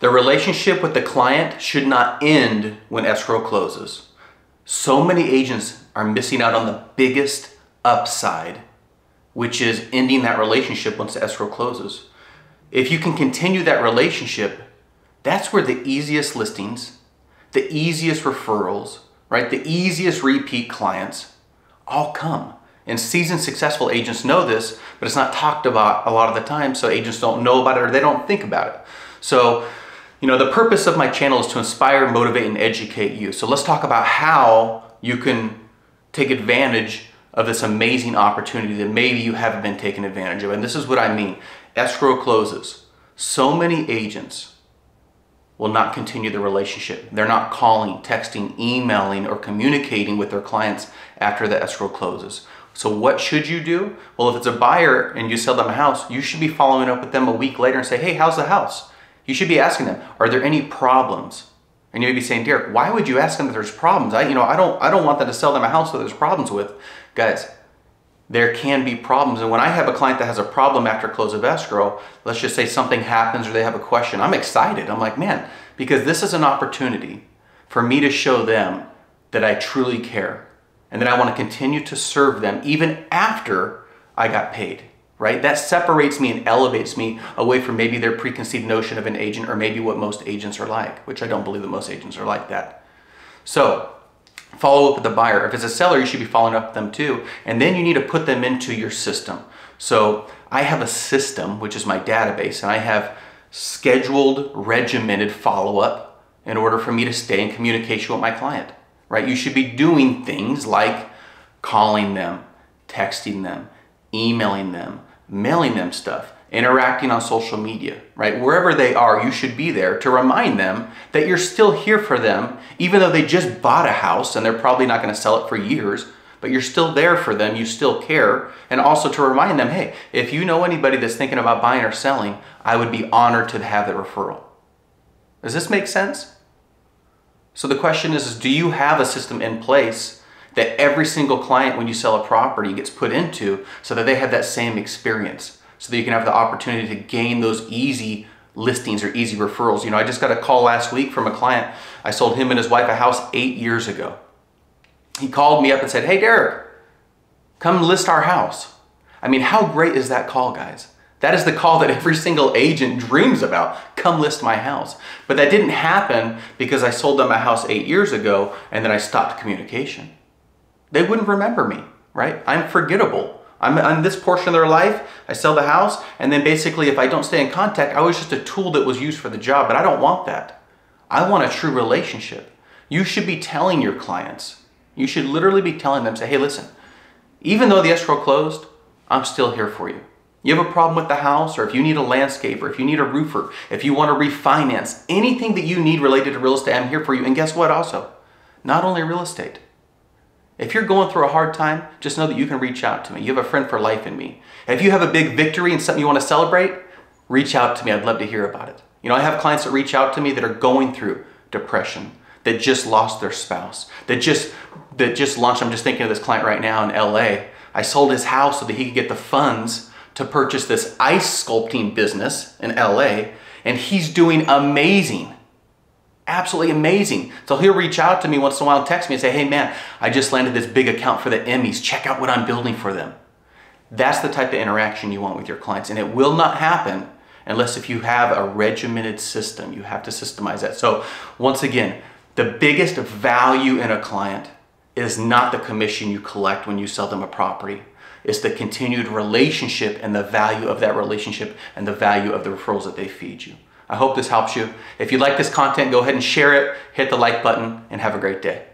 The relationship with the client should not end when escrow closes. So many agents are missing out on the biggest upside, which is ending that relationship once the escrow closes. If you can continue that relationship, that's where the easiest listings, the easiest referrals, right? The easiest repeat clients all come. And seasoned, successful agents know this, but it's not talked about a lot of the time, so agents don't know about it or they don't think about it. So, the purpose of my channel is to inspire, motivate, and educate you. So let's talk about how you can take advantage of this amazing opportunity that maybe you haven't been taking advantage of. And this is what I mean. Escrow closes. So many agents will not continue the relationship. They're not calling, texting, emailing, or communicating with their clients after the escrow closes. So what should you do? Well, if it's a buyer and you sell them a house, you should be following up with them a week later and say, hey, how's the house? You should be asking them, are there any problems? And you may be saying, Derek, why would you ask them if there's problems? I don't want them to sell them a house that there's problems with. Guys, there can be problems. And when I have a client that has a problem after close of escrow, let's just say something happens or they have a question, I'm excited. I'm like, man, because this is an opportunity for me to show them that I truly care and that I want to continue to serve them even after I got paid. Right? That separates me and elevates me away from maybe their preconceived notion of an agent or maybe what most agents are like, which I don't believe that most agents are like that. So follow up with the buyer. If it's a seller, you should be following up with them too. And then you need to put them into your system. So I have a system, which is my database, and I have scheduled, regimented follow-up in order for me to stay in communication with my client. Right? You should be doing things like calling them, texting them, emailing them, mailing them stuff, interacting on social media, right? Wherever they are, you should be there to remind them that you're still here for them, even though they just bought a house and they're probably not going to sell it for years, but you're still there for them, you still care, and also to remind them, hey, if you know anybody that's thinking about buying or selling, I would be honored to have the referral. Does this make sense? So the question is, do you have a system in place that every single client when you sell a property gets put into so that they have that same experience, so that you can have the opportunity to gain those easy listings or easy referrals? I just got a call last week from a client. I sold him and his wife a house 8 years ago. He called me up and said, hey, Derek, come list our house. I mean, how great is that call, guys? That is the call that every single agent dreams about. Come list my house. But that didn't happen because I sold them a house 8 years ago and then I stopped communication. They wouldn't remember me, right? I'm forgettable. I'm on this portion of their life, I sell the house, and then basically if I don't stay in contact, I was just a tool that was used for the job, but I don't want that. I want a true relationship. You should be telling your clients, you should literally be telling them, say, hey, listen, even though the escrow closed, I'm still here for you. You have a problem with the house, or if you need a landscaper, if you need a roofer, if you want to refinance, anything that you need related to real estate, I'm here for you. And guess what also? Not only real estate. If you're going through a hard time, just know that you can reach out to me. You have a friend for life in me. If you have a big victory and something you want to celebrate, reach out to me. I'd love to hear about it. I have clients that reach out to me that are going through depression, that just lost their spouse, that just launched. I'm just thinking of this client right now in LA. I sold his house so that he could get the funds to purchase this ice sculpting business in LA, and he's doing amazing. Absolutely amazing. So he'll reach out to me once in a while and text me and say, hey man, I just landed this big account for the Emmys. Check out what I'm building for them. That's the type of interaction you want with your clients. And it will not happen unless if you have a regimented system. You have to systemize that. So once again, the biggest value in a client is not the commission you collect when you sell them a property. It's the continued relationship and the value of that relationship and the value of the referrals that they feed you. I hope this helps you. If you like this content, go ahead and share it, hit the like button, and have a great day.